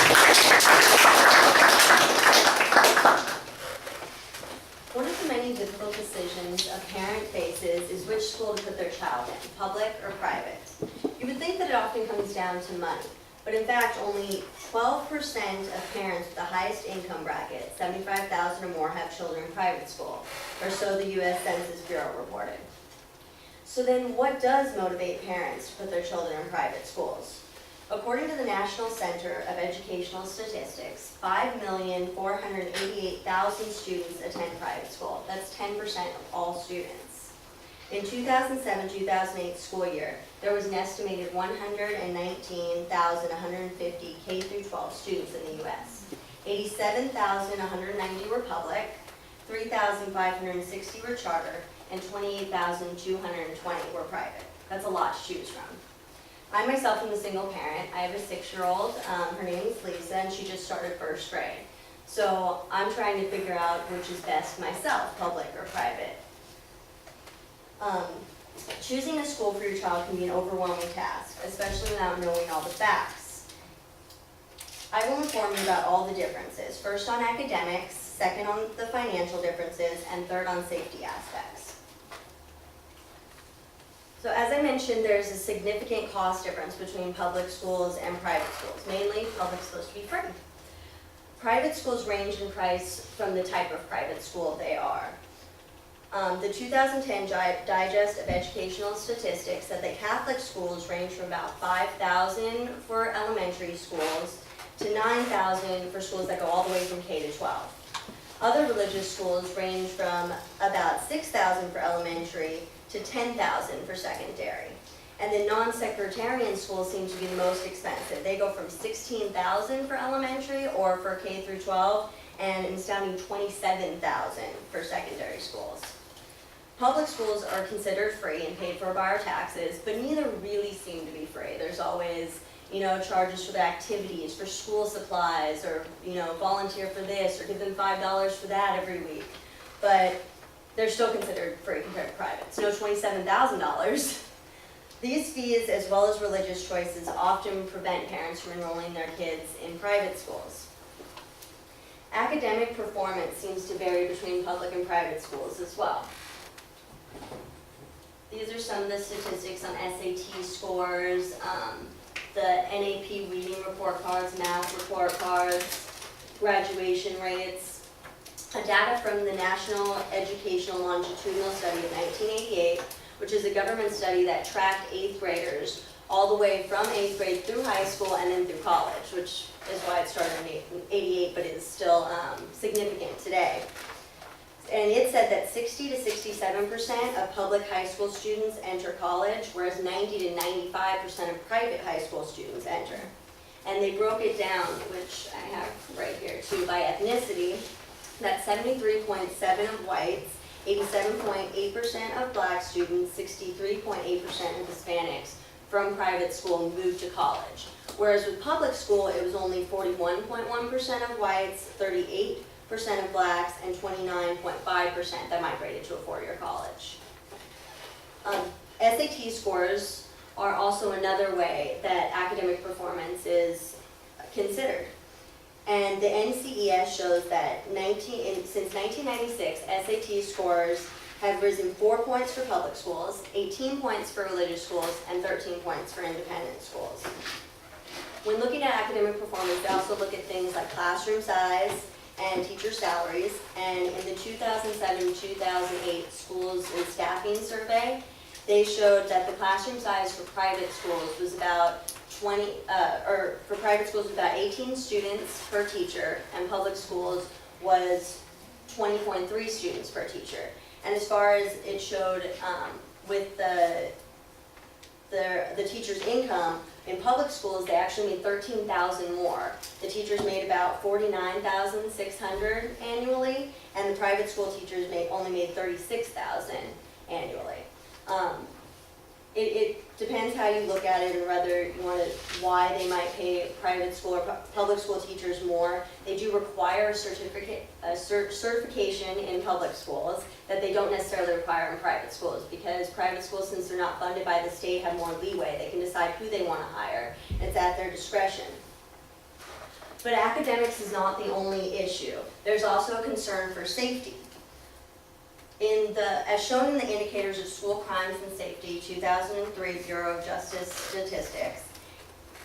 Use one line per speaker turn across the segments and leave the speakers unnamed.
One of the many difficult decisions a parent faces is which school to put their child in, public or private. You would think that it often comes down to money, but in fact only 12% of parents with the highest income bracket, 75,000 or more, have children in private school, or so the U.S. Census Bureau reported. So then what does motivate parents to put their children in private schools? According to the National Center of Educational Statistics, 5,488,000 students attend private school. That's 10% of all students. In 2007-2008 school year, there was an estimated 119,150 K-12 students in the U.S. 87,190 were public, 3,560 were charter, and 28,220 were private. That's a lot to choose from. I myself am a single parent. I have a 6-year-old. Her name is Lisa, and she just started first grade. So I'm trying to figure out which is best myself, public or private. Choosing a school for your child can be an overwhelming task, especially without knowing all the facts. I will inform you about all the differences. First on academics, second on the financial differences, and third on safety aspects. So as I mentioned, there's a significant cost difference between public schools and private schools. Mainly, public's supposed to be free. Private schools range in price from the type of private school they are. The 2010 Digest of Educational Statistics said that Catholic schools range from about $5,000 for elementary schools to $9,000 for schools that go all the way from K to 12. Other religious schools range from about $6,000 for elementary to $10,000 for secondary. And the non-sectarian schools seem to be the most expensive. They go from $16,000 for elementary or for K through 12, and an astounding $27,000 for secondary schools. Public schools are considered free and paid for by our taxes, but neither really seem to be free. There's always, charges for the activities, for school supplies, or, volunteer for this, or give them $5 for that every week. But they're still considered free compared to private. It's no $27,000. These fees, as well as religious choices, often prevent parents from enrolling their kids in private schools. Academic performance seems to vary between public and private schools as well. These are some of the statistics on SAT scores, the NAP reading report cards, math report cards, graduation rates. Data from the National Educational Longitudinal Study of 1988, which is a government study that tracked 8th graders all the way from 8th grade through high school and then through college, which is why it started in 88, but is still significant today. And it said that 60 to 67% of public high school students enter college, whereas 90 to 95% of private high school students enter. And they broke it down, which I have right here too, by ethnicity. That's 73.7% of whites, 87.8% of black students, 63.8% of Hispanics from private school moved to college. Whereas with public school, it was only 41.1% of whites, 38% of blacks, and 29.5% that migrated to a four-year college. SAT scores are also another way that academic performance is considered. And the NCES shows that since 1996, SAT scores have risen 4 points for public schools, 18 points for religious schools, and 13 points for independent schools. When looking at academic performance, they also look at things like classroom size and teacher salaries. And in the 2007-2008 Schools and Staffing Survey, they showed that the classroom size for private schools was about 18 students per teacher, and public schools was 20.3 students per teacher. And as far as it showed with the teacher's income, in public schools they actually made $13,000 more. The teachers made about $49,600 annually, and the private school teachers only made $36,000 annually. It depends how you look at it and whether you want to, why they might pay private school or public school teachers more. They do require a certification in public schools that they don't necessarily require in private schools, because private schools, since they're not funded by the state, have more leeway. They can decide who they want to hire. It's at their discretion. But academics is not the only issue. There's also a concern for safety. As shown in the Indicators of School Crimes and Safety, 2003 Bureau of Justice Statistics,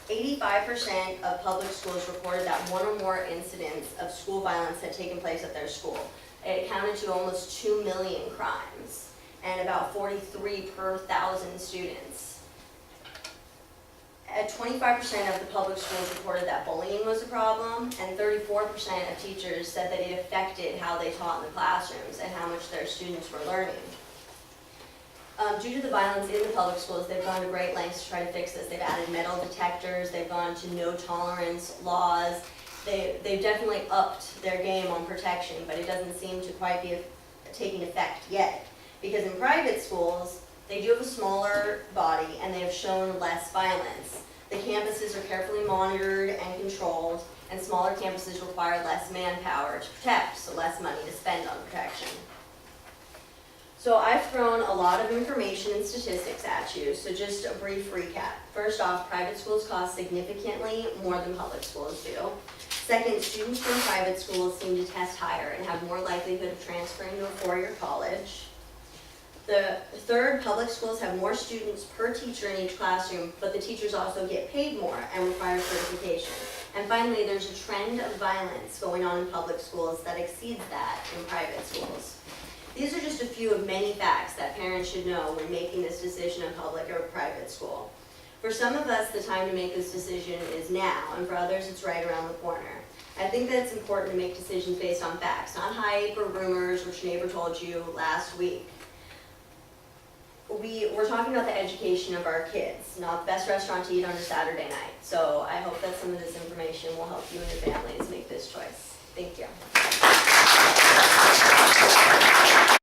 85% of public schools reported that one or more incidents of school violence had taken place at their school. It accounted to almost 2 million crimes and about 43 per 1,000 students. 25% of the public schools reported that bullying was a problem, and 34% of teachers said that it affected how they taught in the classrooms and how much their students were learning. Due to the violence in the public schools, they've gone to great lengths to try to fix this. They've added metal detectors, they've gone to no tolerance laws. They've definitely upped their game on protection, but it doesn't seem to quite be taking effect yet. Because in private schools, they do have a smaller body and they have shown less violence. The campuses are carefully monitored and controlled, and smaller campuses require less manpower to protect, so less money to spend on protection. So I've thrown a lot of information and statistics at you, so just a brief recap. First off, private schools cost significantly more than public schools do. Second, students from private schools seem to test higher and have more likelihood of transferring to a four-year college. The third, public schools have more students per teacher in each classroom, but the teachers also get paid more and require certification. And finally, there's a trend of violence going on in public schools that exceeds that in private schools. These are just a few of many facts that parents should know when making this decision in public or private school. For some of us, the time to make this decision is now, and for others, it's right around the corner. I think that it's important to make decisions based on facts, not hype or rumors, which neighbor told you last week. We're talking about the education of our kids, not the best restaurant to eat on a Saturday night. So I hope that some of this information will help you and your families make this choice. Thank you.